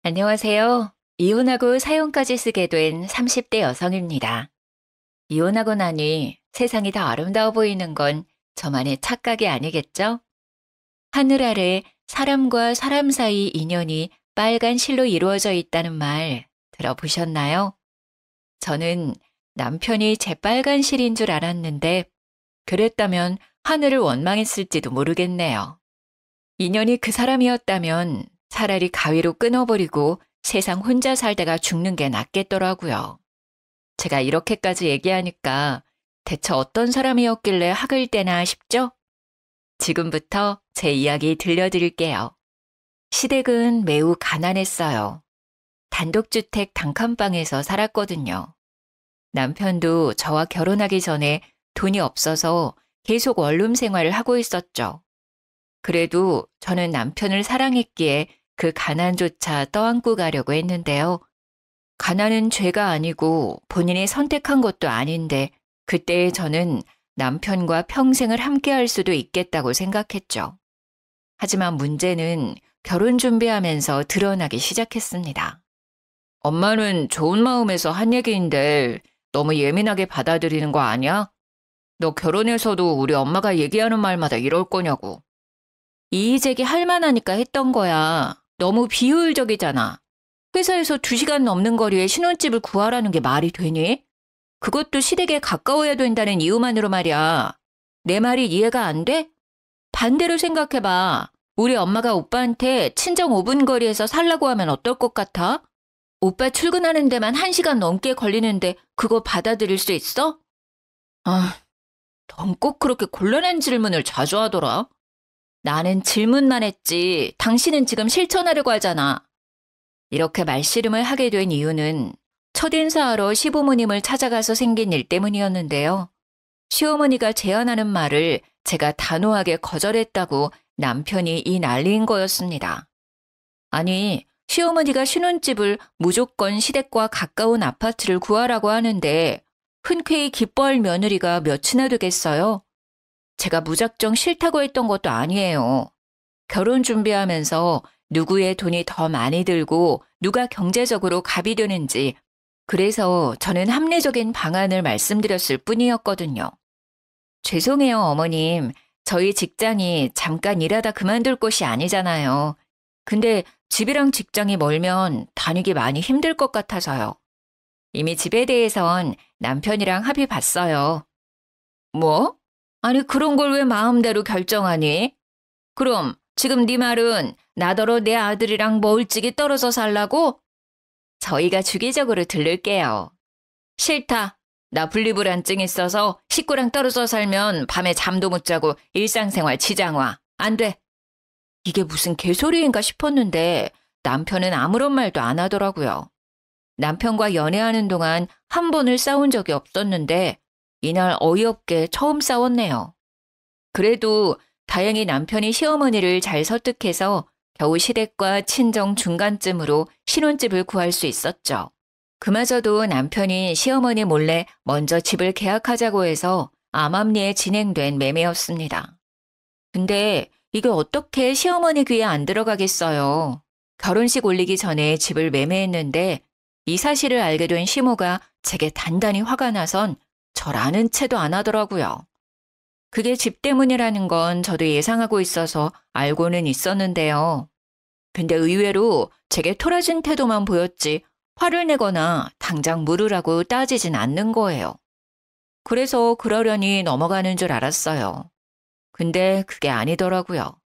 안녕하세요. 이혼하고 사연까지 쓰게 된 30대 여성입니다. 이혼하고 나니 세상이 더 아름다워 보이는 건 저만의 착각이 아니겠죠? 하늘 아래 사람과 사람 사이 인연이 빨간 실로 이루어져 있다는 말 들어보셨나요? 저는 남편이 제 빨간 실인 줄 알았는데 그랬다면 하늘을 원망했을지도 모르겠네요. 인연이 그 사람이었다면 차라리 가위로 끊어버리고 세상 혼자 살다가 죽는 게 낫겠더라고요. 제가 이렇게까지 얘기하니까 대체 어떤 사람이었길래 학을 떼나 싶죠? 지금부터 제 이야기 들려드릴게요. 시댁은 매우 가난했어요. 단독주택 단칸방에서 살았거든요. 남편도 저와 결혼하기 전에 돈이 없어서 계속 원룸 생활을 하고 있었죠. 그래도 저는 남편을 사랑했기에 그 가난조차 떠안고 가려고 했는데요. 가난은 죄가 아니고 본인이 선택한 것도 아닌데 그때 저는 남편과 평생을 함께할 수도 있겠다고 생각했죠. 하지만 문제는 결혼 준비하면서 드러나기 시작했습니다. 엄마는 좋은 마음에서 한 얘기인데 너무 예민하게 받아들이는 거 아니야? 너 결혼해서도 우리 엄마가 얘기하는 말마다 이럴 거냐고. 이의제기 할 만하니까 했던 거야. 너무 비효율적이잖아. 회사에서 2시간 넘는 거리에 신혼집을 구하라는 게 말이 되니? 그것도 시댁에 가까워야 된다는 이유만으로 말이야. 내 말이 이해가 안 돼? 반대로 생각해봐. 우리 엄마가 오빠한테 친정 5분 거리에서 살라고 하면 어떨 것 같아? 오빠 출근하는 데만 1시간 넘게 걸리는데 그거 받아들일 수 있어? 아, 넌 꼭 그렇게 곤란한 질문을 자주 하더라. 나는 질문만 했지 당신은 지금 실천하려고 하잖아. 이렇게 말씨름을 하게 된 이유는 첫인사하러 시부모님을 찾아가서 생긴 일 때문이었는데요. 시어머니가 제안하는 말을 제가 단호하게 거절했다고 남편이 이 난리인 거였습니다. 아니, 시어머니가 신혼집을 무조건 시댁과 가까운 아파트를 구하라고 하는데 흔쾌히 기뻐할 며느리가 몇이나 되겠어요? 제가 무작정 싫다고 했던 것도 아니에요. 결혼 준비하면서 누구의 돈이 더 많이 들고 누가 경제적으로 갑이 되는지 그래서 저는 합리적인 방안을 말씀드렸을 뿐이었거든요. 죄송해요, 어머님. 저희 직장이 잠깐 일하다 그만둘 곳이 아니잖아요. 근데 집이랑 직장이 멀면 다니기 많이 힘들 것 같아서요. 이미 집에 대해선 남편이랑 합의 봤어요. 뭐? 아니 그런 걸 왜 마음대로 결정하니? 그럼 지금 네 말은 나더러 내 아들이랑 멀찍이 떨어져 살라고? 저희가 주기적으로 들를게요. 싫다. 나 분리불안증 있어서 식구랑 떨어져 살면 밤에 잠도 못 자고 일상생활 지장 와. 안 돼. 이게 무슨 개소리인가 싶었는데 남편은 아무런 말도 안 하더라고요. 남편과 연애하는 동안 한 번을 싸운 적이 없었는데 이날 어이없게 처음 싸웠네요. 그래도 다행히 남편이 시어머니를 잘 설득해서 겨우 시댁과 친정 중간쯤으로 신혼집을 구할 수 있었죠. 그마저도 남편이 시어머니 몰래 먼저 집을 계약하자고 해서 암암리에 진행된 매매였습니다. 근데 이게 어떻게 시어머니 귀에 안 들어가겠어요. 결혼식 올리기 전에 집을 매매했는데 이 사실을 알게 된 시모가 제게 단단히 화가 나선 절 아는 채도 안 하더라고요. 그게 집 때문이라는 건 저도 예상하고 있어서 알고는 있었는데요. 근데 의외로 제게 토라진 태도만 보였지 화를 내거나 당장 물으라고 따지진 않는 거예요. 그래서 그러려니 넘어가는 줄 알았어요. 근데 그게 아니더라고요.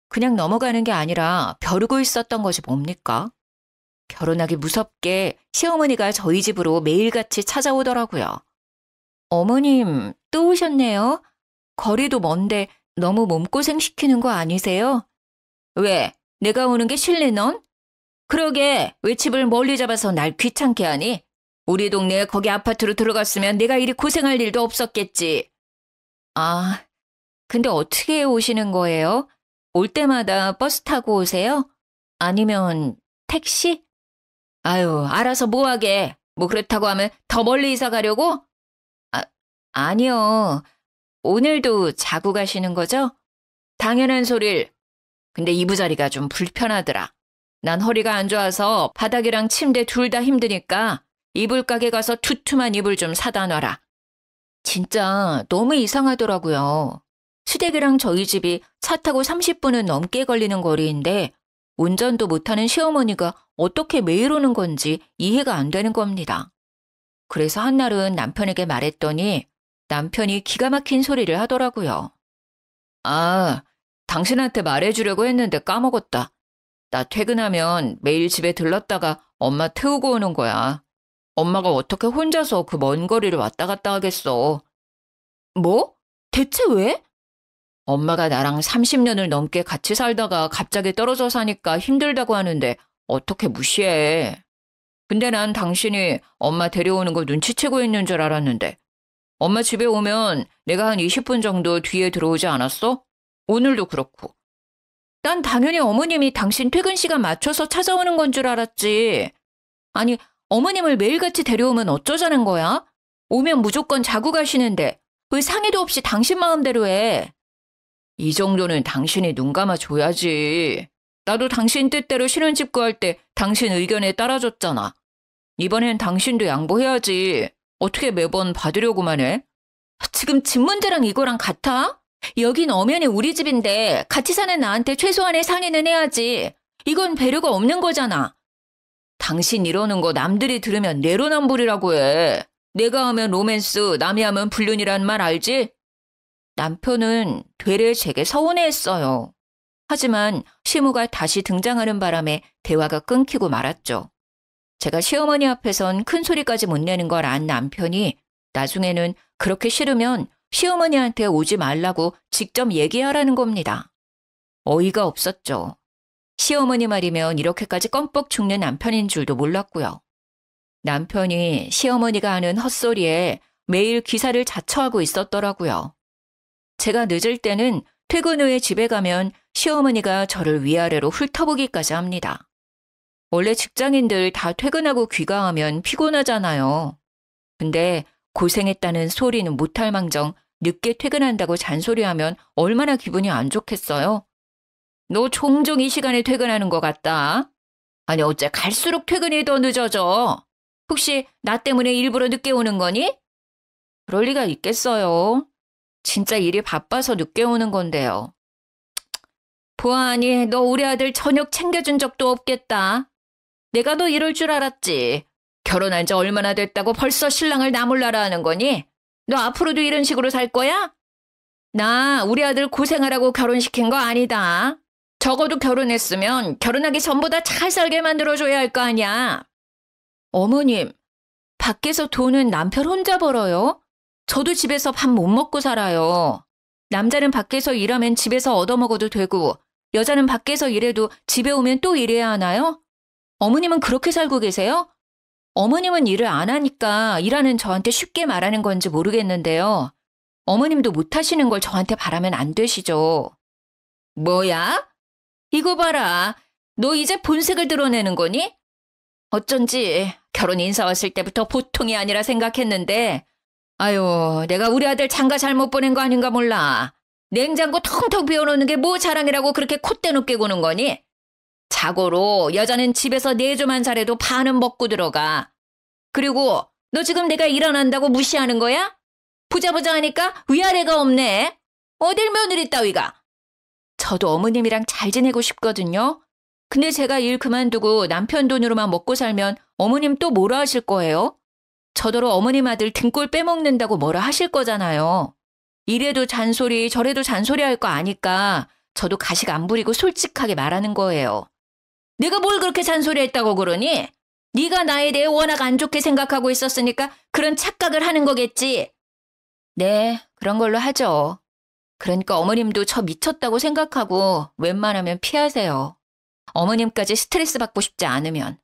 그냥 넘어가는 게 아니라 벼르고 있었던 것이 뭡니까? 결혼하기 무섭게 시어머니가 저희 집으로 매일같이 찾아오더라고요. 어머님, 또 오셨네요. 거리도 먼데 너무 몸고생 시키는 거 아니세요? 왜? 내가 오는 게 싫니 넌? 그러게, 왜 집을 멀리 잡아서 날 귀찮게 하니? 우리 동네에 거기 아파트로 들어갔으면 내가 이리 고생할 일도 없었겠지. 아, 근데 어떻게 오시는 거예요? 올 때마다 버스 타고 오세요? 아니면 택시? 아유, 알아서 뭐하게. 뭐 그렇다고 하면 더 멀리 이사 가려고? 아, 아니요. 오늘도 자고 가시는 거죠? 당연한 소릴. 근데 이부자리가 좀 불편하더라. 난 허리가 안 좋아서 바닥이랑 침대 둘 다 힘드니까 이불 가게 가서 두툼한 이불 좀 사다 놔라. 진짜 너무 이상하더라고요. 시댁이랑 저희 집이 차 타고 30분은 넘게 걸리는 거리인데 운전도 못하는 시어머니가 어떻게 매일 오는 건지 이해가 안 되는 겁니다. 그래서 한날은 남편에게 말했더니 남편이 기가 막힌 소리를 하더라고요. 아, 당신한테 말해주려고 했는데 까먹었다. 나 퇴근하면 매일 집에 들렀다가 엄마 태우고 오는 거야. 엄마가 어떻게 혼자서 그 먼 거리를 왔다 갔다 하겠어. 뭐? 대체 왜? 엄마가 나랑 30년을 넘게 같이 살다가 갑자기 떨어져 사니까 힘들다고 하는데 어떻게 무시해. 근데 난 당신이 엄마 데려오는 거 눈치채고 있는 줄 알았는데 엄마 집에 오면 내가 한 20분 정도 뒤에 들어오지 않았어? 오늘도 그렇고. 난 당연히 어머님이 당신 퇴근 시간 맞춰서 찾아오는 건 줄 알았지. 아니, 어머님을 매일같이 데려오면 어쩌자는 거야? 오면 무조건 자고 가시는데 왜 상의도 없이 당신 마음대로 해? 이 정도는 당신이 눈 감아줘야지. 나도 당신 뜻대로 신혼집 구할 때 당신 의견에 따라줬잖아. 이번엔 당신도 양보해야지. 어떻게 매번 받으려고만 해? 지금 집 문제랑 이거랑 같아? 여긴 엄연히 우리 집인데 같이 사는 나한테 최소한의 상의는 해야지. 이건 배려가 없는 거잖아. 당신 이러는 거 남들이 들으면 내로남불이라고 해. 내가 하면 로맨스, 남이 하면 불륜이란 말 알지? 남편은 되레 제게 서운해했어요. 하지만 시무가 다시 등장하는 바람에 대화가 끊기고 말았죠. 제가 시어머니 앞에선 큰 소리까지 못 내는 걸 안 남편이 나중에는 그렇게 싫으면 시어머니한테 오지 말라고 직접 얘기하라는 겁니다. 어이가 없었죠. 시어머니 말이면 이렇게까지 껌뻑 죽는 남편인 줄도 몰랐고요. 남편이 시어머니가 하는 헛소리에 매일 기사를 자처하고 있었더라고요. 제가 늦을 때는 퇴근 후에 집에 가면 시어머니가 저를 위아래로 훑어보기까지 합니다. 원래 직장인들 다 퇴근하고 귀가하면 피곤하잖아요. 근데 고생했다는 소리는 못할 망정 늦게 퇴근한다고 잔소리하면 얼마나 기분이 안 좋겠어요? 너 종종 이 시간에 퇴근하는 것 같다. 아니 어째 갈수록 퇴근이 더 늦어져. 혹시 나 때문에 일부러 늦게 오는 거니? 그럴 리가 있겠어요. 진짜 일이 바빠서 늦게 오는 건데요. 보아하니 너 우리 아들 저녁 챙겨준 적도 없겠다. 내가 너 이럴 줄 알았지. 결혼한 지 얼마나 됐다고 벌써 신랑을 나몰라라 하는 거니? 너 앞으로도 이런 식으로 살 거야? 나 우리 아들 고생하라고 결혼시킨 거 아니다. 적어도 결혼했으면 결혼하기 전보다 잘 살게 만들어줘야 할 거 아니야. 어머님, 밖에서 돈은 남편 혼자 벌어요? 저도 집에서 밥 못 먹고 살아요. 남자는 밖에서 일하면 집에서 얻어먹어도 되고 여자는 밖에서 일해도 집에 오면 또 일해야 하나요? 어머님은 그렇게 살고 계세요? 어머님은 일을 안 하니까 일하는 저한테 쉽게 말하는 건지 모르겠는데요. 어머님도 못하시는 걸 저한테 바라면 안 되시죠. 뭐야? 이거 봐라. 너 이제 본색을 드러내는 거니? 어쩐지 결혼 인사 왔을 때부터 보통이 아니라 생각했는데 아유, 내가 우리 아들 장가 잘못 보낸 거 아닌가 몰라. 냉장고 텅텅 비워놓는 게 뭐 자랑이라고 그렇게 콧대 높게 구는 거니? 자고로 여자는 집에서 내조만 잘해도 반은 먹고 들어가. 그리고 너 지금 내가 일어난다고 무시하는 거야? 보자 하니까 위아래가 없네. 어딜 며느리 따위가. 저도 어머님이랑 잘 지내고 싶거든요. 근데 제가 일 그만두고 남편 돈으로만 먹고 살면 어머님 또 뭐라 하실 거예요? 저더러 어머님 아들 등골 빼먹는다고 뭐라 하실 거잖아요. 이래도 잔소리 저래도 잔소리 할 거 아니까 저도 가식 안 부리고 솔직하게 말하는 거예요. 내가 뭘 그렇게 잔소리했다고 그러니? 네가 나에 대해 워낙 안 좋게 생각하고 있었으니까 그런 착각을 하는 거겠지. 네, 그런 걸로 하죠. 그러니까 어머님도 저 미쳤다고 생각하고 웬만하면 피하세요. 어머님까지 스트레스 받고 싶지 않으면.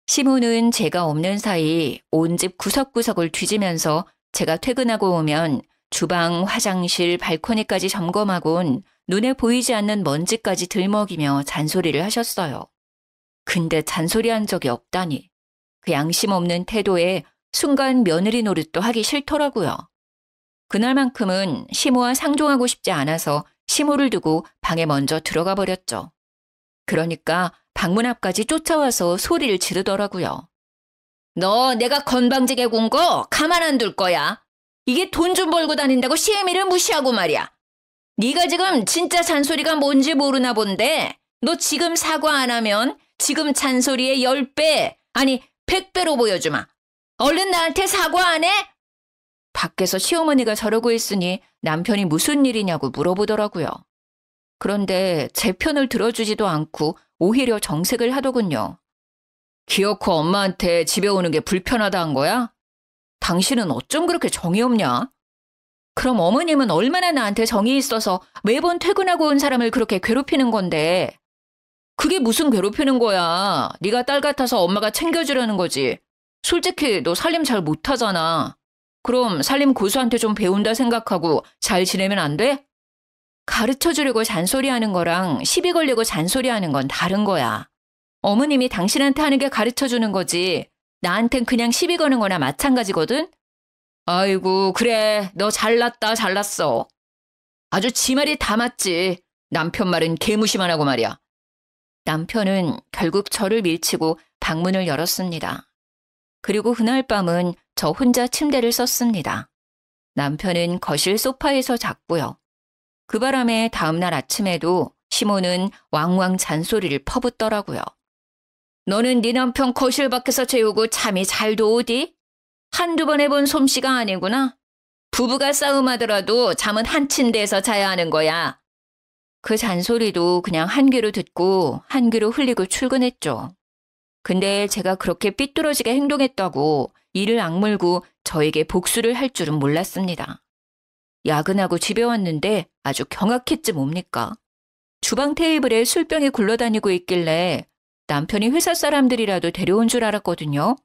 시모는 제가 없는 사이 온 집 구석구석을 뒤지면서 제가 퇴근하고 오면 주방, 화장실, 발코니까지 점검하곤 눈에 보이지 않는 먼지까지 들먹이며 잔소리를 하셨어요. 근데 잔소리한 적이 없다니. 그 양심 없는 태도에 순간 며느리 노릇도 하기 싫더라고요. 그날만큼은 시모와 상종하고 싶지 않아서 시모를 두고 방에 먼저 들어가 버렸죠. 그러니까 방문 앞까지 쫓아와서 소리를 지르더라고요. 너 내가 건방지게 군 거 가만 안 둘 거야. 이게 돈 좀 벌고 다닌다고 시애미를 무시하고 말이야. 네가 지금 진짜 잔소리가 뭔지 모르나 본데 너 지금 사과 안 하면 지금 잔소리의 10배, 아니 100배로 보여주마. 얼른 나한테 사과 안 해? 밖에서 시어머니가 저러고 있으니 남편이 무슨 일이냐고 물어보더라고요. 그런데 제 편을 들어주지도 않고 오히려 정색을 하더군요. 기어코 엄마한테 집에 오는 게 불편하다 한 거야? 당신은 어쩜 그렇게 정이 없냐? 그럼 어머님은 얼마나 나한테 정이 있어서 매번 퇴근하고 온 사람을 그렇게 괴롭히는 건데. 그게 무슨 괴롭히는 거야. 네가 딸 같아서 엄마가 챙겨주려는 거지. 솔직히 너 살림 잘 못하잖아. 그럼 살림 고수한테 좀 배운다 생각하고 잘 지내면 안 돼? 가르쳐주려고 잔소리하는 거랑 시비 걸려고 잔소리하는 건 다른 거야. 어머님이 당신한테 하는 게 가르쳐주는 거지. 나한텐 그냥 시비 거는 거나 마찬가지거든? 아이고 그래 너 잘났다 잘났어. 아주 지 말이 다 맞지. 남편 말은 개무시만 하고 말이야. 남편은 결국 저를 밀치고 방문을 열었습니다. 그리고 그날 밤은 저 혼자 침대를 썼습니다. 남편은 거실 소파에서 잤고요. 그 바람에 다음날 아침에도 시모는 왕왕 잔소리를 퍼붓더라고요. 너는 네 남편 거실 밖에서 재우고 잠이 잘도 오디? 한두 번 해본 솜씨가 아니구나. 부부가 싸움하더라도 잠은 한 침대에서 자야 하는 거야. 그 잔소리도 그냥 한 귀로 듣고 한 귀로 흘리고 출근했죠. 근데 제가 그렇게 삐뚤어지게 행동했다고 이를 악물고 저에게 복수를 할 줄은 몰랐습니다. 야근하고 집에 왔는데 아주 경악했지 뭡니까. 주방 테이블에 술병이 굴러다니고 있길래 남편이 회사 사람들이라도 데려온 줄 알았거든요.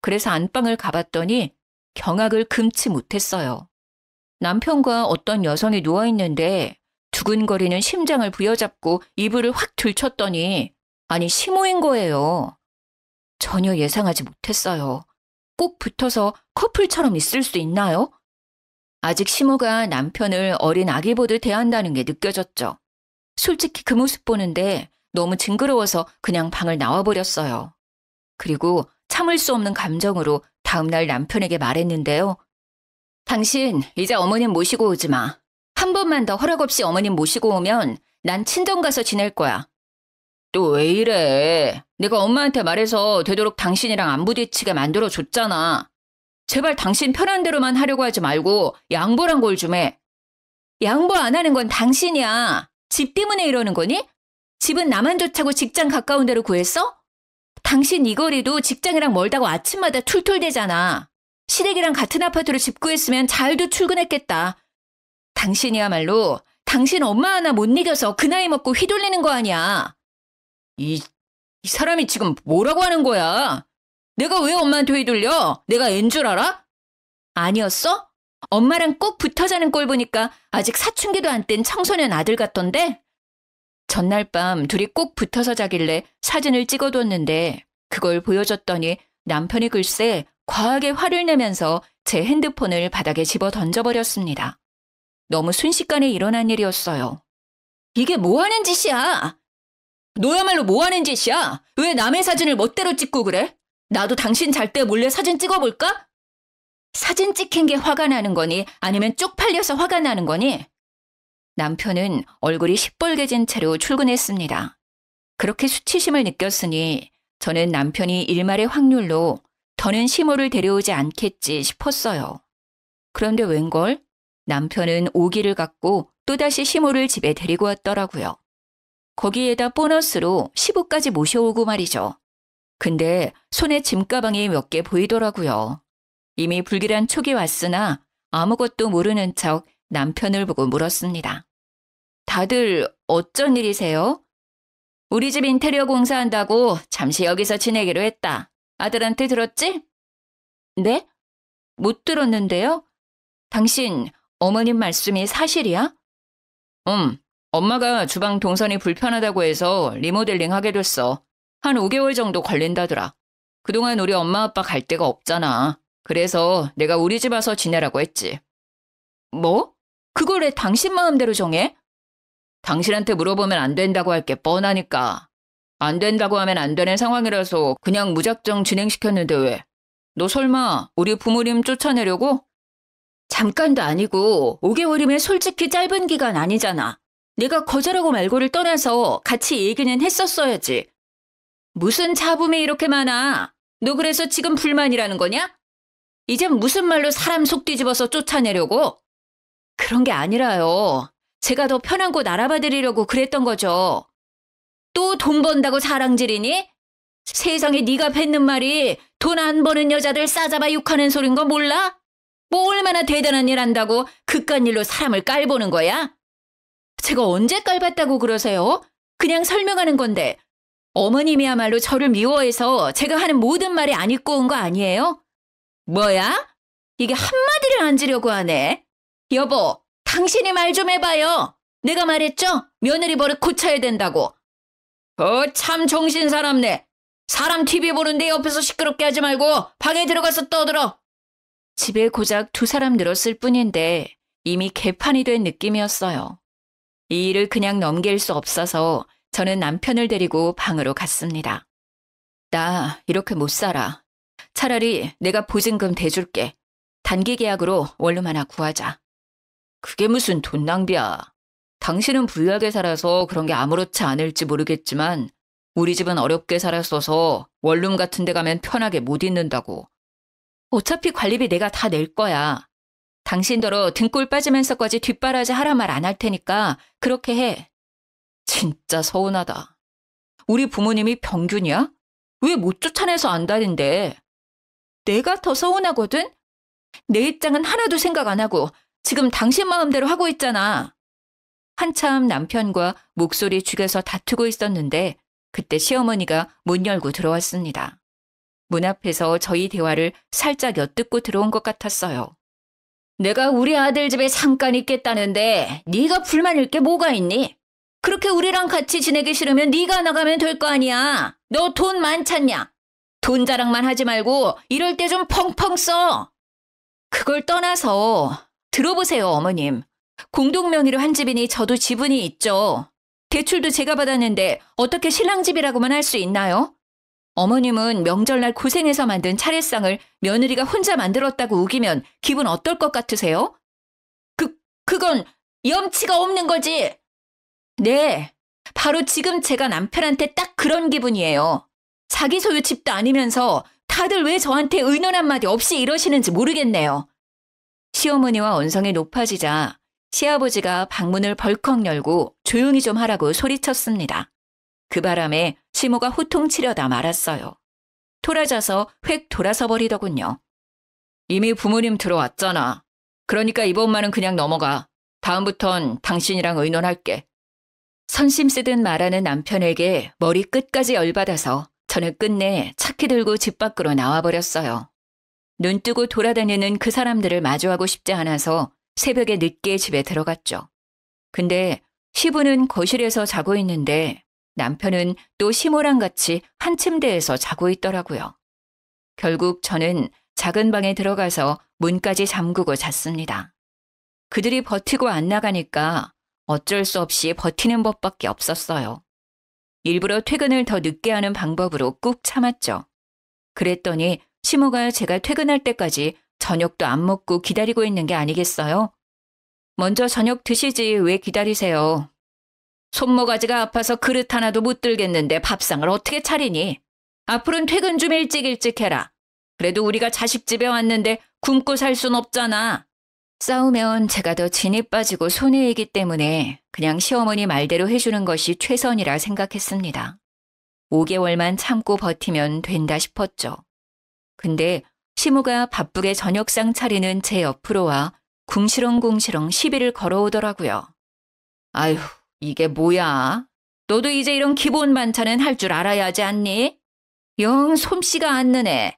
그래서 안방을 가봤더니 경악을 금치 못했어요. 남편과 어떤 여성이 누워있는데 두근거리는 심장을 부여잡고 이불을 확 들쳤더니 아니 시모인 거예요. 전혀 예상하지 못했어요. 꼭 붙어서 커플처럼 있을 수 있나요? 아직 시모가 남편을 어린 아기 보듯 대한다는 게 느껴졌죠. 솔직히 그 모습 보는데 너무 징그러워서 그냥 방을 나와버렸어요. 그리고 참을 수 없는 감정으로 다음날 남편에게 말했는데요. 당신 이제 어머님 모시고 오지 마. 한 번만 더 허락 없이 어머님 모시고 오면 난 친정 가서 지낼 거야. 또 왜 이래? 내가 엄마한테 말해서 되도록 당신이랑 안 부딪히게 만들어줬잖아. 제발 당신 편한 대로만 하려고 하지 말고 양보란 걸 좀 해. 양보 안 하는 건 당신이야. 집 때문에 이러는 거니? 집은 나만 좋다고 직장 가까운 데로 구했어? 당신 이 거리도 직장이랑 멀다고 아침마다 툴툴대잖아. 시댁이랑 같은 아파트로 집 구했으면 잘도 출근했겠다. 당신이야말로 당신 엄마 하나 못 이겨서 그 나이 먹고 휘둘리는 거 아니야. 이 사람이 지금 뭐라고 하는 거야? 내가 왜 엄마한테 휘둘려? 내가 앤 줄 알아? 아니었어? 엄마랑 꼭 붙어 자는 꼴 보니까 아직 사춘기도 안 뗀 청소년 아들 같던데? 전날 밤 둘이 꼭 붙어서 자길래 사진을 찍어뒀는데 그걸 보여줬더니 남편이 글쎄 과하게 화를 내면서 제 핸드폰을 바닥에 집어 던져버렸습니다. 너무 순식간에 일어난 일이었어요. 이게 뭐 하는 짓이야? 너야말로 뭐 하는 짓이야? 왜 남의 사진을 멋대로 찍고 그래? 나도 당신 잘 때 몰래 사진 찍어볼까? 사진 찍힌 게 화가 나는 거니 아니면 쪽팔려서 화가 나는 거니? 남편은 얼굴이 시뻘개진 채로 출근했습니다. 그렇게 수치심을 느꼈으니 저는 남편이 일말의 확률로 더는 시모를 데려오지 않겠지 싶었어요. 그런데 웬걸? 남편은 오기를 갖고 또다시 시모를 집에 데리고 왔더라고요. 거기에다 보너스로 시부까지 모셔오고 말이죠. 근데 손에 짐가방이 몇 개 보이더라고요. 이미 불길한 촉이 왔으나 아무것도 모르는 척 남편을 보고 물었습니다. 다들 어쩐 일이세요? 우리 집 인테리어 공사한다고 잠시 여기서 지내기로 했다. 아들한테 들었지? 네? 못 들었는데요? 당신 어머님 말씀이 사실이야? 엄마가 주방 동선이 불편하다고 해서 리모델링 하게 됐어. 한 5개월 정도 걸린다더라. 그동안 우리 엄마 아빠 갈 데가 없잖아. 그래서 내가 우리 집 와서 지내라고 했지. 뭐? 그걸 왜 당신 마음대로 정해? 당신한테 물어보면 안 된다고 할 게 뻔하니까. 안 된다고 하면 안 되는 상황이라서 그냥 무작정 진행시켰는데 왜? 너 설마 우리 부모님 쫓아내려고? 잠깐도 아니고 5개월이면 솔직히 짧은 기간 아니잖아. 내가 거절하고 말고를 떠나서 같이 얘기는 했었어야지. 무슨 잡음이 이렇게 많아? 너 그래서 지금 불만이라는 거냐? 이젠 무슨 말로 사람 속 뒤집어서 쫓아내려고? 그런 게 아니라요. 제가 더 편한 곳 알아봐 드리려고 그랬던 거죠. 또 돈 번다고 사랑질이니? 세상에 네가 뱉는 말이 돈 안 버는 여자들 싸잡아 욕하는 소린 거 몰라? 뭐 얼마나 대단한 일 한다고 그깟 일로 사람을 깔보는 거야? 제가 언제 깔봤다고 그러세요? 그냥 설명하는 건데 어머님이야말로 저를 미워해서 제가 하는 모든 말이 안 입고 온 거 아니에요? 뭐야? 이게 한마디를 안 지려고 하네. 여보, 당신이 말 좀 해봐요. 내가 말했죠? 며느리 버릇 고쳐야 된다고. 참 정신 사납네. 사람 TV 보는데 옆에서 시끄럽게 하지 말고 방에 들어가서 떠들어. 집에 고작 2사람 늘었을 뿐인데 이미 개판이 된 느낌이었어요. 이 일을 그냥 넘길 수 없어서 저는 남편을 데리고 방으로 갔습니다. 나 이렇게 못 살아. 차라리 내가 보증금 대줄게. 단기 계약으로 원룸 하나 구하자. 그게 무슨 돈 낭비야. 당신은 부유하게 살아서 그런 게 아무렇지 않을지 모르겠지만 우리 집은 어렵게 살았어서 원룸 같은 데 가면 편하게 못 있는다고. 어차피 관리비 내가 다 낼 거야. 당신더러 등골 빠지면서까지 뒷바라지 하란 말 안 할 테니까 그렇게 해. 진짜 서운하다. 우리 부모님이 병균이야? 왜 못 쫓아내서 안다는데. 내가 더 서운하거든? 내 입장은 하나도 생각 안 하고 지금 당신 마음대로 하고 있잖아. 한참 남편과 목소리 죽여서 다투고 있었는데 그때 시어머니가 문 열고 들어왔습니다. 문 앞에서 저희 대화를 살짝 엿듣고 들어온 것 같았어요. 내가 우리 아들 집에 잠깐 있겠다는데 네가 불만일 게 뭐가 있니? 그렇게 우리랑 같이 지내기 싫으면 네가 나가면 될 거 아니야. 너 돈 많잖냐? 돈 자랑만 하지 말고 이럴 때 좀 펑펑 써. 그걸 떠나서 들어보세요, 어머님. 공동명의로 한 집이니 저도 지분이 있죠. 대출도 제가 받았는데 어떻게 신랑 집이라고만 할 수 있나요? 어머님은 명절날 고생해서 만든 차례상을 며느리가 혼자 만들었다고 우기면 기분 어떨 것 같으세요? 그건 염치가 없는 거지. 네, 바로 지금 제가 남편한테 딱 그런 기분이에요. 자기 소유 집도 아니면서 다들 왜 저한테 의논 한마디 없이 이러시는지 모르겠네요. 시어머니와 언성이 높아지자 시아버지가 방문을 벌컥 열고 조용히 좀 하라고 소리쳤습니다. 그 바람에 시모가 호통치려다 말았어요. 토라져서 획 돌아서 버리더군요. 이미 부모님 들어왔잖아. 그러니까 이번만은 그냥 넘어가. 다음부턴 당신이랑 의논할게. 선심 쓰듯 말하는 남편에게 머리 끝까지 열받아서 저는 끝내 차키 들고 집 밖으로 나와버렸어요. 눈 뜨고 돌아다니는 그 사람들을 마주하고 싶지 않아서 새벽에 늦게 집에 들어갔죠. 근데 시부는 거실에서 자고 있는데 남편은 또 시모랑 같이 한 침대에서 자고 있더라고요. 결국 저는 작은 방에 들어가서 문까지 잠그고 잤습니다. 그들이 버티고 안 나가니까 어쩔 수 없이 버티는 법밖에 없었어요. 일부러 퇴근을 더 늦게 하는 방법으로 꾹 참았죠. 그랬더니 시모가 제가 퇴근할 때까지 저녁도 안 먹고 기다리고 있는 게 아니겠어요? 먼저 저녁 드시지 왜 기다리세요? 손모가지가 아파서 그릇 하나도 못 들겠는데 밥상을 어떻게 차리니? 앞으로는 퇴근 좀 일찍 해라. 그래도 우리가 자식 집에 왔는데 굶고 살 순 없잖아. 싸우면 제가 더 진이 빠지고 손해이기 때문에 그냥 시어머니 말대로 해주는 것이 최선이라 생각했습니다. 5개월만 참고 버티면 된다 싶었죠. 근데 시모가 바쁘게 저녁상 차리는 제 옆으로 와 궁시렁궁시렁 시비를 걸어오더라고요. 아휴, 이게 뭐야? 너도 이제 이런 기본 반찬은 할 줄 알아야 하지 않니? 영 솜씨가 안 느네.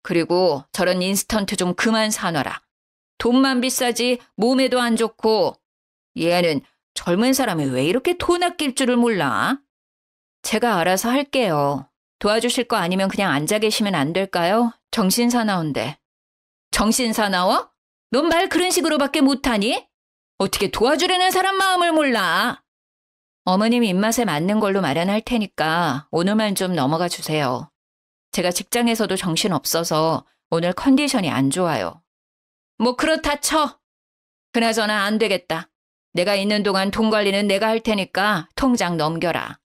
그리고 저런 인스턴트 좀 그만 사놔라. 돈만 비싸지 몸에도 안 좋고. 얘는 젊은 사람이 왜 이렇게 돈 아낄 줄을 몰라? 제가 알아서 할게요. 도와주실 거 아니면 그냥 앉아 계시면 안 될까요? 정신 사나운데. 정신 사나워? 넌 말 그런 식으로밖에 못하니? 어떻게 도와주려는 사람 마음을 몰라? 어머님 입맛에 맞는 걸로 마련할 테니까 오늘만 좀 넘어가 주세요. 제가 직장에서도 정신 없어서 오늘 컨디션이 안 좋아요. 뭐 그렇다 쳐. 그나저나 안 되겠다. 내가 있는 동안 돈 관리는 내가 할 테니까 통장 넘겨라.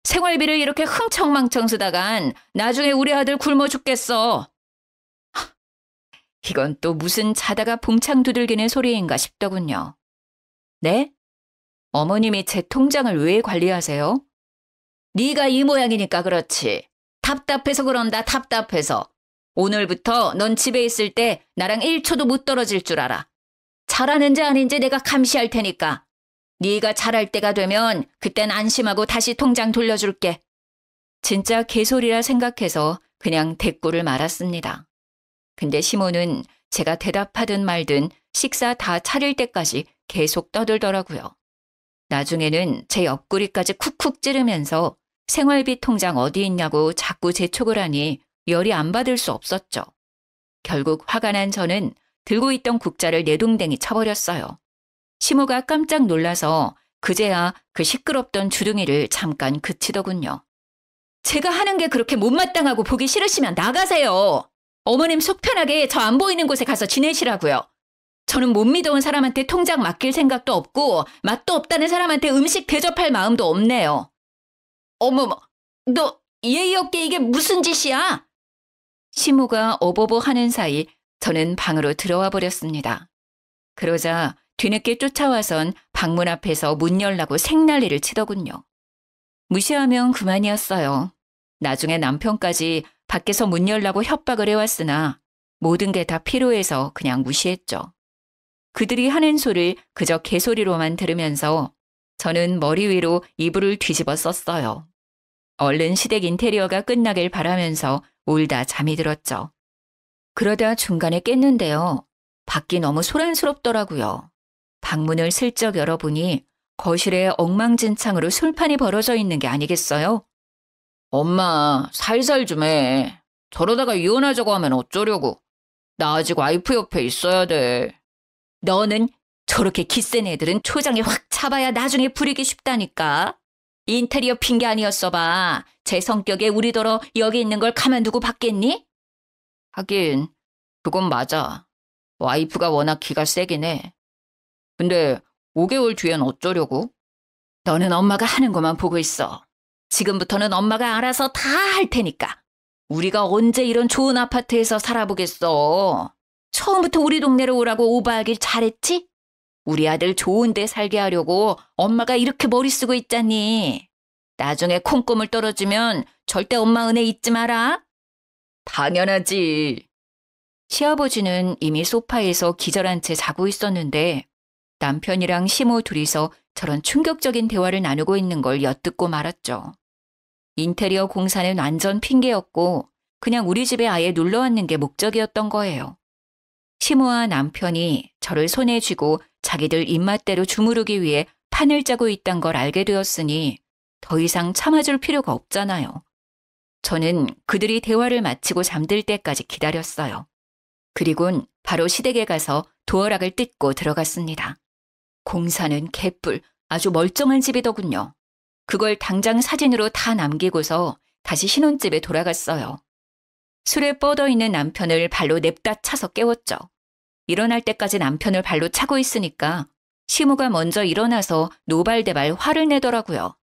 생활비를 이렇게 흥청망청 쓰다간 나중에 우리 아들 굶어 죽겠어. 이건 또 무슨 자다가 봉창 두들기는 소리인가 싶더군요. 네? 어머님이 제 통장을 왜 관리하세요? 네가 이 모양이니까 그렇지. 답답해서 그런다, 답답해서. 오늘부터 넌 집에 있을 때 나랑 1초도 못 떨어질 줄 알아. 잘하는지 아닌지 내가 감시할 테니까. 네가 잘할 때가 되면 그땐 안심하고 다시 통장 돌려줄게. 진짜 개소리라 생각해서 그냥 대꾸를 말았습니다. 근데 시모는 제가 대답하든 말든 식사 다 차릴 때까지 계속 떠들더라고요. 나중에는 제 옆구리까지 쿡쿡 찌르면서 생활비 통장 어디 있냐고 자꾸 재촉을 하니 열이 안 받을 수 없었죠. 결국 화가 난 저는 들고 있던 국자를 내동댕이 쳐버렸어요. 시모가 깜짝 놀라서 그제야 그 시끄럽던 주둥이를 잠깐 그치더군요. 제가 하는 게 그렇게 못마땅하고 보기 싫으시면 나가세요. 어머님 속 편하게 저 안 보이는 곳에 가서 지내시라고요. 저는 못 믿어온 사람한테 통장 맡길 생각도 없고 맛도 없다는 사람한테 음식 대접할 마음도 없네요. 어머머, 너 예의 없게 이게 무슨 짓이야? 시모가 어버버 하는 사이 저는 방으로 들어와 버렸습니다. 그러자 뒤늦게 쫓아와선 방문 앞에서 문 열라고 생난리를 치더군요. 무시하면 그만이었어요. 나중에 남편까지 밖에서 문 열라고 협박을 해왔으나 모든 게 다 필요해서 그냥 무시했죠. 그들이 하는 소리를 그저 개소리로만 들으면서 저는 머리 위로 이불을 뒤집어 썼어요. 얼른 시댁 인테리어가 끝나길 바라면서 울다 잠이 들었죠. 그러다 중간에 깼는데요. 밖이 너무 소란스럽더라고요. 방문을 슬쩍 열어보니 거실에 엉망진창으로 술판이 벌어져 있는 게 아니겠어요? 엄마, 살살 좀 해. 저러다가 이혼하자고 하면 어쩌려고. 나 아직 와이프 옆에 있어야 돼. 너는 저렇게 기센 애들은 초장에 확 차봐야 나중에 부리기 쉽다니까. 인테리어 핑계 아니었어 봐. 제 성격에 우리더러 여기 있는 걸 가만두고 받겠니? 하긴 그건 맞아. 와이프가 워낙 기가 세긴 해. 근데 5개월 뒤엔 어쩌려고? 너는 엄마가 하는 것만 보고 있어. 지금부터는 엄마가 알아서 다 할 테니까. 우리가 언제 이런 좋은 아파트에서 살아보겠어. 처음부터 우리 동네로 오라고 오바하길 잘했지? 우리 아들 좋은 데 살게 하려고 엄마가 이렇게 머리 쓰고 있잖니. 나중에 콩고물 떨어지면 절대 엄마 은혜 잊지 마라. 당연하지. 시아버지는 이미 소파에서 기절한 채 자고 있었는데 남편이랑 시모 둘이서 저런 충격적인 대화를 나누고 있는 걸 엿듣고 말았죠. 인테리어 공사는 완전 핑계였고 그냥 우리 집에 아예 놀러 왔는 게 목적이었던 거예요. 시모와 남편이 저를 손에 쥐고 자기들 입맛대로 주무르기 위해 판을 짜고 있단 걸 알게 되었으니 더 이상 참아줄 필요가 없잖아요. 저는 그들이 대화를 마치고 잠들 때까지 기다렸어요. 그리곤 바로 시댁에 가서 도어락을 뜯고 들어갔습니다. 공사는 개뿔, 아주 멀쩡한 집이더군요. 그걸 당장 사진으로 다 남기고서 다시 신혼집에 돌아갔어요. 술에 뻗어있는 남편을 발로 냅다 차서 깨웠죠. 일어날 때까지 남편을 발로 차고 있으니까 시모가 먼저 일어나서 노발대발 화를 내더라고요.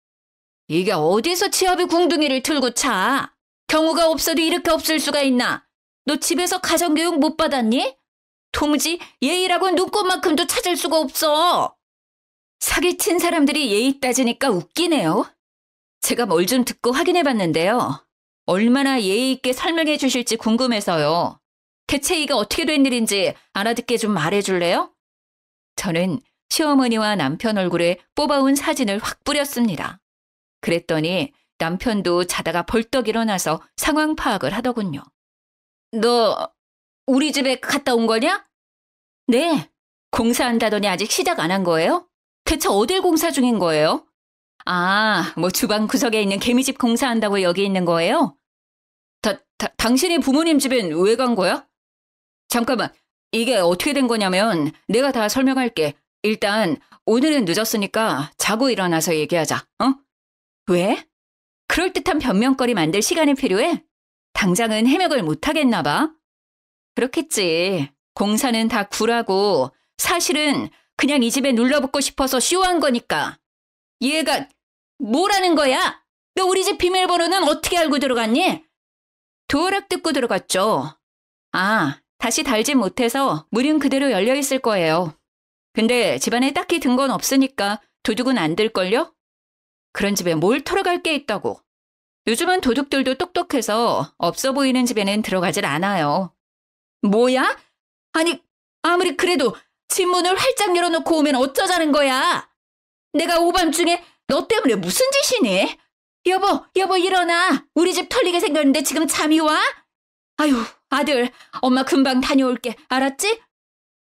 이게 어디서 치아비 궁둥이를 틀고 차? 경우가 없어도 이렇게 없을 수가 있나? 너 집에서 가정교육 못 받았니? 도무지 예의라고 눈꽃만큼도 찾을 수가 없어. 사기친 사람들이 예의 따지니까 웃기네요. 제가 뭘 좀 듣고 확인해봤는데요. 얼마나 예의 있게 설명해 주실지 궁금해서요. 대체 이게 어떻게 된 일인지 알아듣게 좀 말해줄래요? 저는 시어머니와 남편 얼굴에 뽑아온 사진을 확 뿌렸습니다. 그랬더니 남편도 자다가 벌떡 일어나서 상황 파악을 하더군요. 너 우리 집에 갔다 온 거냐? 네. 공사한다더니 아직 시작 안 한 거예요? 대체 어딜 공사 중인 거예요? 아, 뭐 주방 구석에 있는 개미집 공사한다고 여기 있는 거예요? 당신이 부모님 집엔 왜 간 거야? 잠깐만, 이게 어떻게 된 거냐면 내가 다 설명할게. 일단 오늘은 늦었으니까 자고 일어나서 얘기하자, 어? 왜? 그럴듯한 변명거리 만들 시간이 필요해? 당장은 해명을 못하겠나 봐. 그렇겠지. 공사는 다 구라고 사실은 그냥 이 집에 눌러붙고 싶어서 쇼한 거니까. 얘가 뭐라는 거야? 너 우리 집 비밀번호는 어떻게 알고 들어갔니? 도어락 뜯고 들어갔죠. 아, 다시 달진 못해서 문은 그대로 열려있을 거예요. 근데 집안에 딱히 든 건 없으니까 도둑은 안 들걸요? 그런 집에 뭘 털어갈 게 있다고. 요즘은 도둑들도 똑똑해서 없어 보이는 집에는 들어가질 않아요. 뭐야? 아니, 아무리 그래도 집 문을 활짝 열어놓고 오면 어쩌자는 거야? 내가 오밤중에 너 때문에 무슨 짓이니? 여보, 일어나. 우리 집 털리게 생겼는데 지금 잠이 와? 아유, 아들, 엄마 금방 다녀올게. 알았지?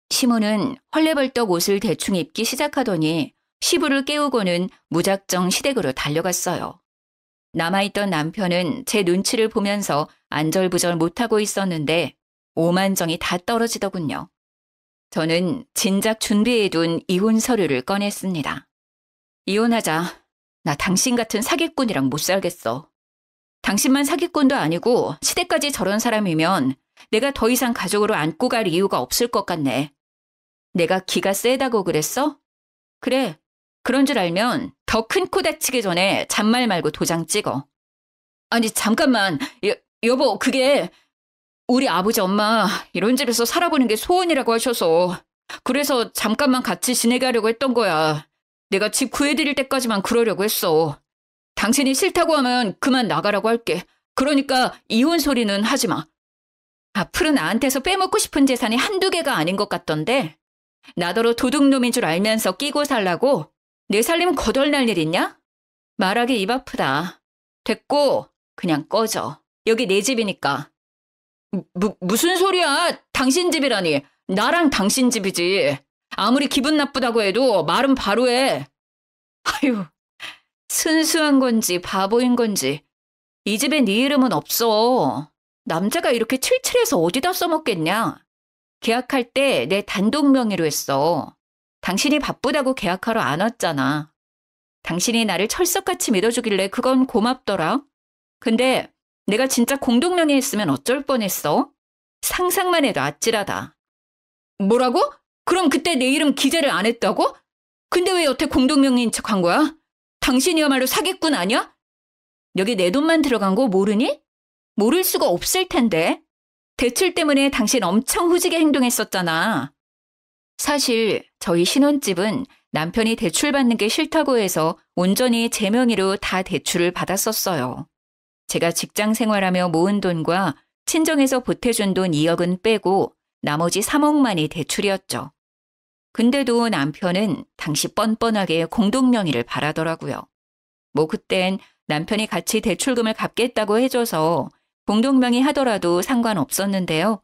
시모는 헐레벌떡 옷을 대충 입기 시작하더니 시부를 깨우고는 무작정 시댁으로 달려갔어요. 남아있던 남편은 제 눈치를 보면서 안절부절 못하고 있었는데 오만정이 다 떨어지더군요. 저는 진작 준비해둔 이혼 서류를 꺼냈습니다. 이혼하자. 나 당신 같은 사기꾼이랑 못 살겠어. 당신만 사기꾼도 아니고 시댁까지 저런 사람이면 내가 더 이상 가족으로 안고 갈 이유가 없을 것 같네. 내가 기가 세다고 그랬어? 그래. 그런 줄 알면 더 큰 코 다치기 전에 잔말 말고 도장 찍어. 아니 잠깐만. 여보 그게 우리 아버지 엄마 이런 집에서 살아보는 게 소원이라고 하셔서 그래서 잠깐만 같이 지내가려고 했던 거야. 내가 집 구해드릴 때까지만 그러려고 했어. 당신이 싫다고 하면 그만 나가라고 할게. 그러니까 이혼 소리는 하지 마. 앞으로 나한테서 빼먹고 싶은 재산이 한두 개가 아닌 것 같던데 나더러 도둑놈인 줄 알면서 끼고 살라고 내 살림 거덜날 일 있냐? 말하기 입 아프다. 됐고 그냥 꺼져. 여기 내 집이니까. 무슨 소리야? 당신 집이라니. 나랑 당신 집이지. 아무리 기분 나쁘다고 해도 말은 바로 해. 아유, 순수한 건지 바보인 건지 이 집에 네 이름은 없어. 남자가 이렇게 칠칠해서 어디다 써먹겠냐. 계약할 때 내 단독 명의로 했어. 당신이 바쁘다고 계약하러 안 왔잖아. 당신이 나를 철석같이 믿어주길래 그건 고맙더라. 근데 내가 진짜 공동 명의 했으면 어쩔 뻔했어? 상상만 해도 아찔하다. 뭐라고? 그럼 그때 내 이름 기재를 안 했다고? 근데 왜 여태 공동 명의인 척한 거야? 당신이야말로 사기꾼 아니야? 여기 내 돈만 들어간 거 모르니? 모를 수가 없을 텐데. 대출 때문에 당신 엄청 후지게 행동했었잖아. 사실 저희 신혼집은 남편이 대출 받는 게 싫다고 해서 온전히 제 명의로 다 대출을 받았었어요. 제가 직장 생활하며 모은 돈과 친정에서 보태준 돈 2억은 빼고 나머지 3억만이 대출이었죠. 근데도 남편은 당시 뻔뻔하게 공동명의를 바라더라고요. 뭐 그땐 남편이 같이 대출금을 갚겠다고 해줘서 공동명의 하더라도 상관없었는데요.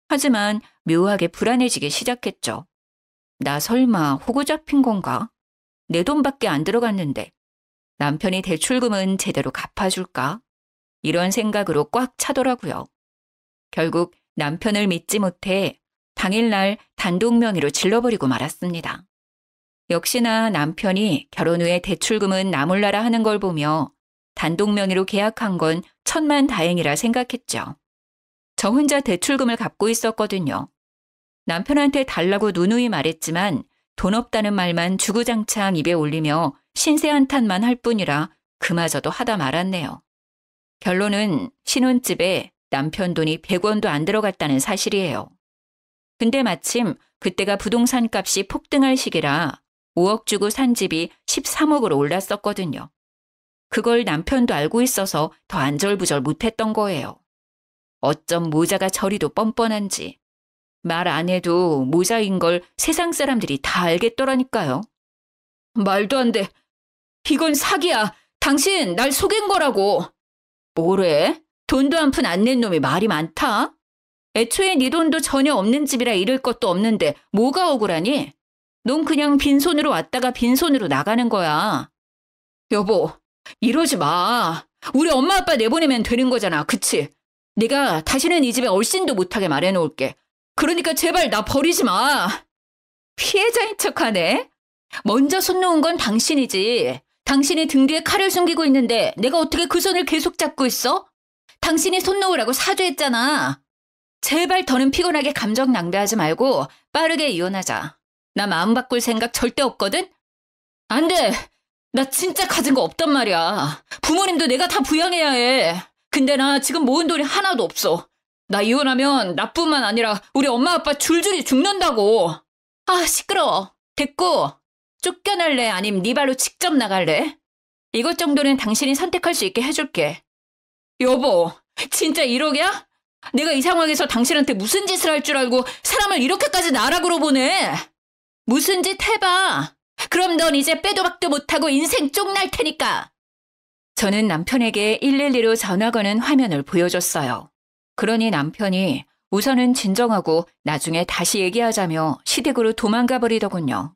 하지만 묘하게 불안해지기 시작했죠. 나 설마 호구 잡힌 건가? 내 돈밖에 안 들어갔는데 남편이 대출금은 제대로 갚아줄까? 이런 생각으로 꽉 차더라고요. 결국 남편을 믿지 못해 당일날 단독 명의로 질러버리고 말았습니다. 역시나 남편이 결혼 후에 대출금은 나 몰라라 하는 걸 보며 단독 명의로 계약한 건 천만다행이라 생각했죠. 저 혼자 대출금을 갚고 있었거든요. 남편한테 달라고 누누이 말했지만 돈 없다는 말만 주구장창 입에 올리며 신세 한탄만 할 뿐이라 그마저도 하다 말았네요. 결론은 신혼집에 남편 돈이 100원도 안 들어갔다는 사실이에요. 근데 마침 그때가 부동산 값이 폭등할 시기라 5억 주고 산 집이 13억으로 올랐었거든요. 그걸 남편도 알고 있어서 더 안절부절 못했던 거예요. 어쩜 모자가 저리도 뻔뻔한지. 말 안 해도 모자인 걸 세상 사람들이 다 알겠더라니까요. 말도 안 돼. 이건 사기야. 당신 날 속인 거라고. 뭐래? 돈도 한 푼 안 낸 놈이 말이 많다? 애초에 네 돈도 전혀 없는 집이라 잃을 것도 없는데 뭐가 억울하니? 넌 그냥 빈손으로 왔다가 빈손으로 나가는 거야. 여보, 이러지 마. 우리 엄마 아빠 내보내면 되는 거잖아. 그치? 내가 다시는 이 집에 얼씬도 못하게 말해놓을게. 그러니까 제발 나 버리지 마. 피해자인 척하네. 먼저 손 놓은 건 당신이지. 당신이 등 뒤에 칼을 숨기고 있는데 내가 어떻게 그 손을 계속 잡고 있어? 당신이 손 놓으라고 사죄했잖아. 제발 더는 피곤하게 감정 낭비하지 말고 빠르게 이혼하자. 나 마음 바꿀 생각 절대 없거든? 안 돼. 나 진짜 가진 거 없단 말이야. 부모님도 내가 다 부양해야 해. 근데 나 지금 모은 돈이 하나도 없어. 나 이혼하면 나뿐만 아니라 우리 엄마 아빠 줄줄이 죽는다고. 아, 시끄러워. 됐고. 쫓겨날래? 아님 네 발로 직접 나갈래? 이것 정도는 당신이 선택할 수 있게 해줄게. 여보, 진짜 1억이야? 내가 이 상황에서 당신한테 무슨 짓을 할 줄 알고 사람을 이렇게까지 나락으로 보내? 무슨 짓 해봐. 그럼 넌 이제 빼도 박도 못하고 인생 쪽날 테니까. 저는 남편에게 112로 전화 거는 화면을 보여줬어요. 그러니 남편이 우선은 진정하고 나중에 다시 얘기하자며 시댁으로 도망가 버리더군요.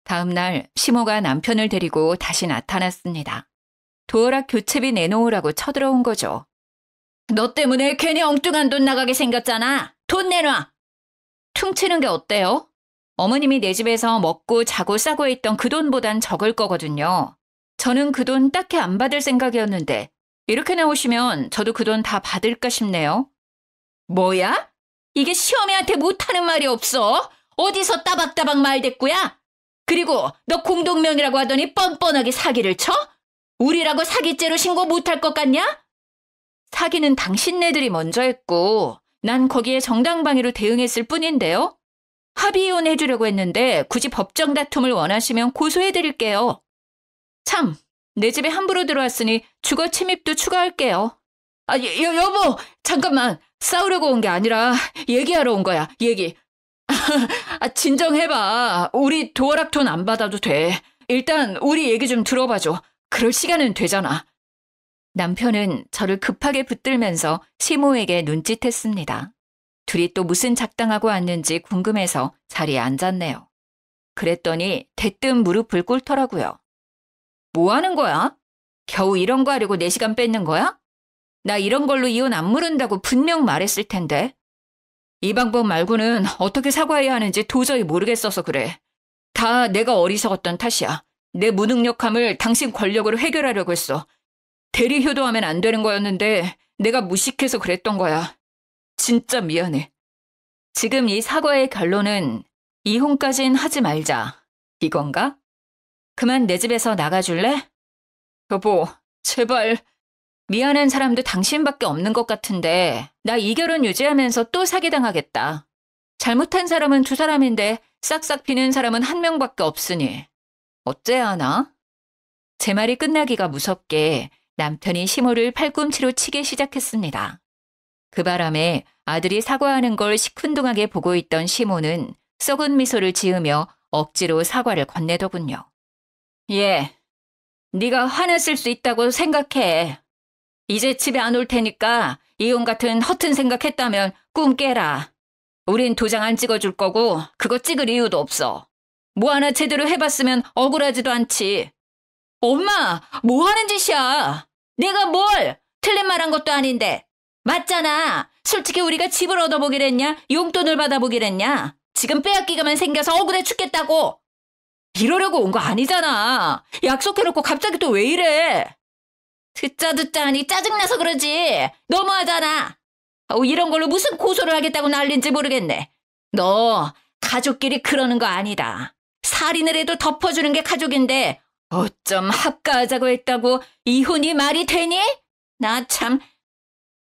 다음 날 시모가 남편을 데리고 다시 나타났습니다. 도어락 교체비 내놓으라고 쳐들어온 거죠. 너 때문에 괜히 엉뚱한 돈 나가게 생겼잖아. 돈 내놔. 퉁치는 게 어때요? 어머님이 내 집에서 먹고 자고 싸고 있던 그 돈보단 적을 거거든요. 저는 그 돈 딱히 안 받을 생각이었는데 이렇게 나오시면 저도 그 돈 다 받을까 싶네요. 뭐야? 이게 시어미한테 못하는 말이 없어? 어디서 따박따박 말대꾸야? 그리고 너 공동명의라고 하더니 뻔뻔하게 사기를 쳐? 우리라고 사기죄로 신고 못할 것 같냐? 사기는 당신네들이 먼저 했고 난 거기에 정당방위로 대응했을 뿐인데요. 합의 이혼해주려고 했는데 굳이 법정 다툼을 원하시면 고소해드릴게요. 참, 내 집에 함부로 들어왔으니 주거 침입도 추가할게요. 아, 여보, 잠깐만. 싸우려고 온 게 아니라 얘기하러 온 거야, 얘기. 아, 진정해봐. 우리 도어락 돈 안 받아도 돼. 일단 우리 얘기 좀 들어봐줘. 그럴 시간은 되잖아. 남편은 저를 급하게 붙들면서 시모에게 눈짓했습니다. 둘이 또 무슨 작당하고 왔는지 궁금해서 자리에 앉았네요. 그랬더니 대뜸 무릎을 꿇더라고요. 뭐 하는 거야? 겨우 이런 거 하려고 4시간 뺏는 거야? 나 이런 걸로 이혼 안 물은다고 분명 말했을 텐데. 이 방법 말고는 어떻게 사과해야 하는지 도저히 모르겠어서 그래. 다 내가 어리석었던 탓이야. 내 무능력함을 당신 권력으로 해결하려고 했어. 대리 효도하면 안 되는 거였는데 내가 무식해서 그랬던 거야. 진짜 미안해. 지금 이 사과의 결론은 이혼까진 하지 말자. 이건가? 그만 내 집에서 나가줄래? 여보, 제발. 미안한 사람도 당신밖에 없는 것 같은데 나 이 결혼 유지하면서 또 사기당하겠다. 잘못한 사람은 2사람인데 싹싹 비는 사람은 1명밖에 없으니 어째야 하나? 제 말이 끝나기가 무섭게 남편이 시모를 팔꿈치로 치기 시작했습니다. 그 바람에 아들이 사과하는 걸 시큰둥하게 보고 있던 시모는 썩은 미소를 지으며 억지로 사과를 건네더군요. 예, 네가 화났을 수 있다고 생각해. 이제 집에 안 올 테니까 이혼 같은 허튼 생각했다면 꿈 깨라. 우린 도장 안 찍어줄 거고 그거 찍을 이유도 없어. 뭐 하나 제대로 해봤으면 억울하지도 않지. 엄마, 뭐 하는 짓이야? 내가 뭘? 틀린 말 한 것도 아닌데. 맞잖아. 솔직히 우리가 집을 얻어보기랬냐? 용돈을 받아보기랬냐? 지금 빼앗기가만 생겨서 억울해 죽겠다고. 이러려고 온 거 아니잖아. 약속해놓고 갑자기 또 왜 이래? 듣자 하니 짜증나서 그러지. 너무하잖아. 이런 걸로 무슨 고소를 하겠다고 난린지 모르겠네. 너 가족끼리 그러는 거 아니다. 살인을 해도 덮어주는 게 가족인데 어쩜 합가하자고 했다고 이혼이 말이 되니? 나 참.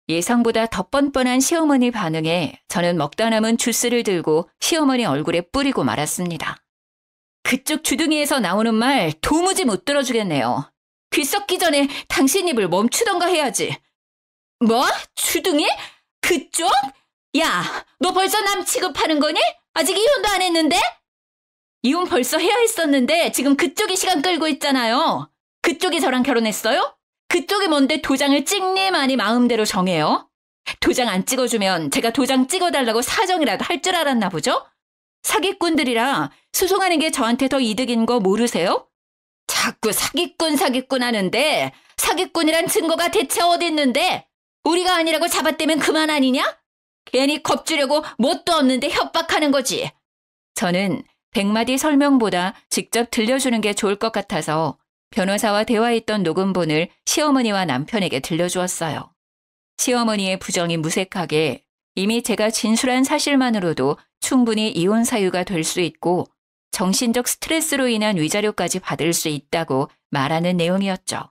예상보다 더 뻔뻔한 시어머니 반응에 저는 먹다 남은 주스를 들고 시어머니 얼굴에 뿌리고 말았습니다. 그쪽 주둥이에서 나오는 말 도무지 못 들어주겠네요. 귀 썩기 전에 당신 입을 멈추던가 해야지. 뭐? 주둥이? 그쪽? 야, 너 벌써 남 취급하는 거니? 아직 이혼도 안 했는데? 이혼 벌써 해야 했었는데 지금 그쪽이 시간 끌고 있잖아요. 그쪽이 저랑 결혼했어요? 그쪽이 뭔데 도장을 찍니 마니 마음대로 정해요? 도장 안 찍어주면 제가 도장 찍어달라고 사정이라도 할 줄 알았나 보죠? 사기꾼들이라 소송하는 게 저한테 더 이득인 거 모르세요? 자꾸 사기꾼 하는데 사기꾼이란 증거가 대체 어디 있는데? 우리가 아니라고 잡아떼면 그만 아니냐? 괜히 겁주려고 뭣도 없는데 협박하는 거지. 저는 100마디 설명보다 직접 들려주는 게 좋을 것 같아서 변호사와 대화했던 녹음본을 시어머니와 남편에게 들려주었어요. 시어머니의 부정이 무색하게 이미 제가 진술한 사실만으로도 충분히 이혼 사유가 될 수 있고 정신적 스트레스로 인한 위자료까지 받을 수 있다고 말하는 내용이었죠.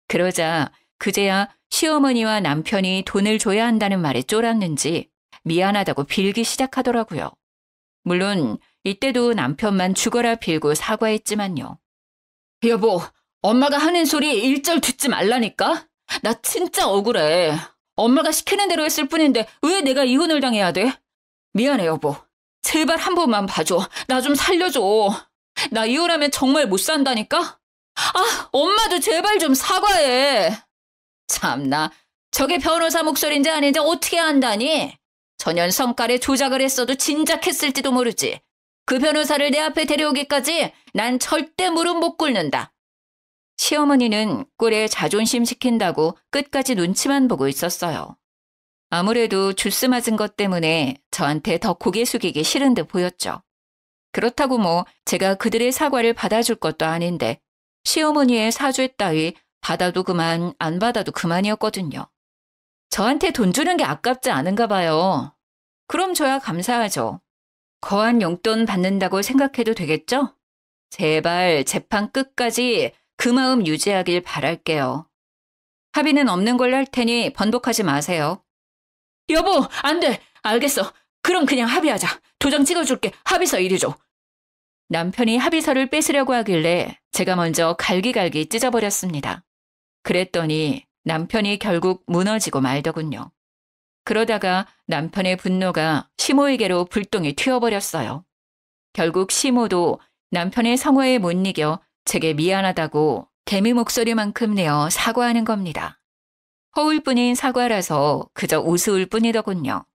그러자 그제야 시어머니와 남편이 돈을 줘야 한다는 말에 쫄았는지 미안하다고 빌기 시작하더라고요. 물론 이때도 남편만 죽어라 빌고 사과했지만요. 여보, 엄마가 하는 소리 일절 듣지 말라니까? 나 진짜 억울해. 엄마가 시키는 대로 했을 뿐인데 왜 내가 이혼을 당해야 돼? 미안해 여보. 제발 한 번만 봐줘. 나 좀 살려줘. 나 이혼하면 정말 못 산다니까? 아, 엄마도 제발 좀 사과해. 참나, 저게 변호사 목소리인지 아닌지 어떻게 안다니? 전현 성깔에 조작을 했어도 진작했을지도 모르지. 그 변호사를 내 앞에 데려오기까지 난 절대 무릎 못 꿇는다. 시어머니는 꼴에 자존심 시킨다고 끝까지 눈치만 보고 있었어요. 아무래도 주스 맞은 것 때문에 저한테 더 고개 숙이기 싫은 듯 보였죠. 그렇다고 뭐 제가 그들의 사과를 받아줄 것도 아닌데 시어머니의 사죄 따위 받아도 그만 안 받아도 그만이었거든요. 저한테 돈 주는 게 아깝지 않은가 봐요. 그럼 저야 감사하죠. 거한 용돈 받는다고 생각해도 되겠죠? 제발 재판 끝까지 그 마음 유지하길 바랄게요. 합의는 없는 걸로 할 테니 번복하지 마세요. 여보, 안 돼. 알겠어. 그럼 그냥 합의하자. 도장 찍어줄게. 합의서 이리 줘. 남편이 합의서를 뺏으려고 하길래 제가 먼저 갈기갈기 찢어버렸습니다. 그랬더니 남편이 결국 무너지고 말더군요. 그러다가 남편의 분노가 시모에게로 불똥이 튀어버렸어요. 결국 시모도 남편의 성화에 못 이겨 제게 미안하다고 개미 목소리만큼 내어 사과하는 겁니다. 허울뿐인 사과라서 그저 우스울 뿐이더군요.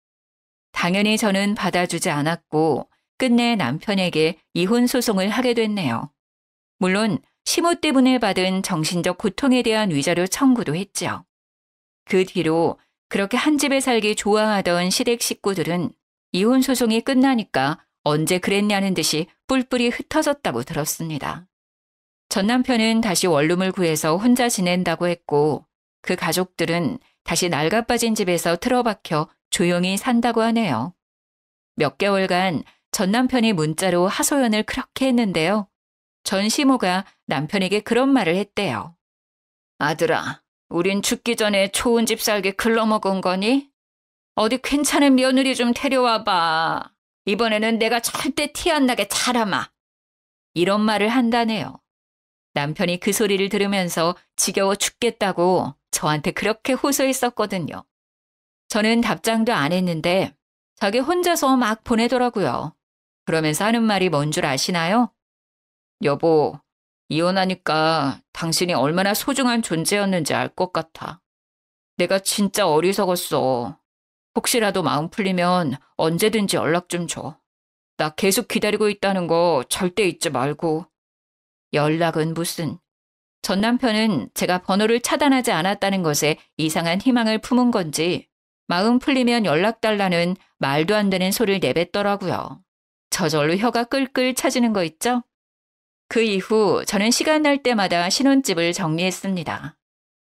당연히 저는 받아주지 않았고 끝내 남편에게 이혼 소송을 하게 됐네요. 물론 시모 때문에 받은 정신적 고통에 대한 위자료 청구도 했죠. 그 뒤로 그렇게 한 집에 살기 좋아하던 시댁 식구들은 이혼 소송이 끝나니까 언제 그랬냐는 듯이 뿔뿔이 흩어졌다고 들었습니다. 전 남편은 다시 원룸을 구해서 혼자 지낸다고 했고 그 가족들은 다시 낡아빠진 집에서 틀어박혀 조용히 산다고 하네요. 몇 개월간 전 남편이 문자로 하소연을 그렇게 했는데요. 전 시모가 남편에게 그런 말을 했대요. 아들아, 우린 죽기 전에 좋은 집 살게 글러먹은 거니? 어디 괜찮은 며느리 좀 데려와봐. 이번에는 내가 절대 티 안 나게 잘하마. 이런 말을 한다네요. 남편이 그 소리를 들으면서 지겨워 죽겠다고 저한테 그렇게 호소했었거든요. 저는 답장도 안 했는데 자기 혼자서 막 보내더라고요. 그러면서 하는 말이 뭔 줄 아시나요? 여보, 이혼하니까 당신이 얼마나 소중한 존재였는지 알 것 같아. 내가 진짜 어리석었어. 혹시라도 마음 풀리면 언제든지 연락 좀 줘. 나 계속 기다리고 있다는 거 절대 잊지 말고. 연락은 무슨. 전 남편은 제가 번호를 차단하지 않았다는 것에 이상한 희망을 품은 건지 마음 풀리면 연락 달라는 말도 안 되는 소리를 내뱉더라고요. 저절로 혀가 끌끌 차지는 거 있죠? 그 이후 저는 시간 날 때마다 신혼집을 정리했습니다.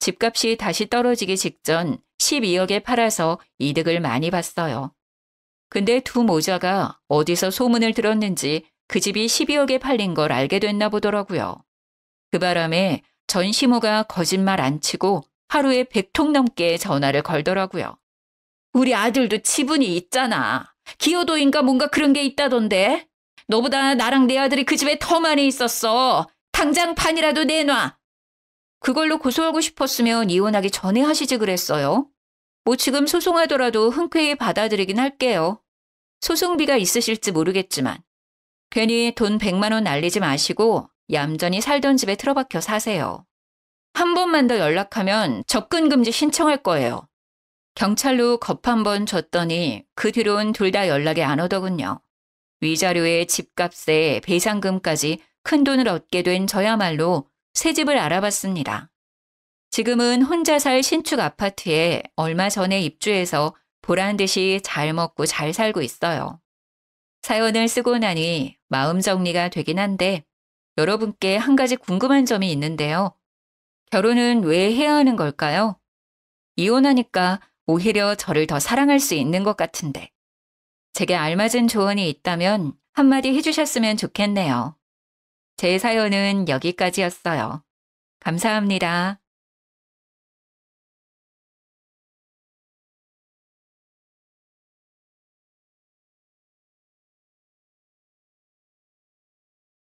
집값이 다시 떨어지기 직전 12억에 팔아서 이득을 많이 봤어요. 근데 두 모자가 어디서 소문을 들었는지 그 집이 12억에 팔린 걸 알게 됐나 보더라고요. 그 바람에 전 시모가 거짓말 안 치고 하루에 100통 넘게 전화를 걸더라고요. 우리 아들도 지분이 있잖아. 기여도인가 뭔가 그런 게 있다던데. 너보다 나랑 내 아들이 그 집에 더 많이 있었어. 당장 반이라도 내놔. 그걸로 고소하고 싶었으면 이혼하기 전에 하시지 그랬어요. 뭐 지금 소송하더라도 흔쾌히 받아들이긴 할게요. 소송비가 있으실지 모르겠지만 괜히 돈 100만 원 날리지 마시고 얌전히 살던 집에 틀어박혀 사세요. 한 번만 더 연락하면 접근금지 신청할 거예요. 경찰로 겁 한 번 줬더니 그 뒤로는 둘 다 연락이 안 오더군요. 위자료에 집값에 배상금까지 큰돈을 얻게 된 저야말로 새 집을 알아봤습니다. 지금은 혼자 살 신축 아파트에 얼마 전에 입주해서 보란 듯이 잘 먹고 잘 살고 있어요. 사연을 쓰고 나니 마음 정리가 되긴 한데 여러분께 한 가지 궁금한 점이 있는데요. 결혼은 왜 해야 하는 걸까요? 이혼하니까 오히려 저를 더 사랑할 수 있는 것 같은데. 제게 알맞은 조언이 있다면 한마디 해주셨으면 좋겠네요. 제 사연은 여기까지였어요. 감사합니다.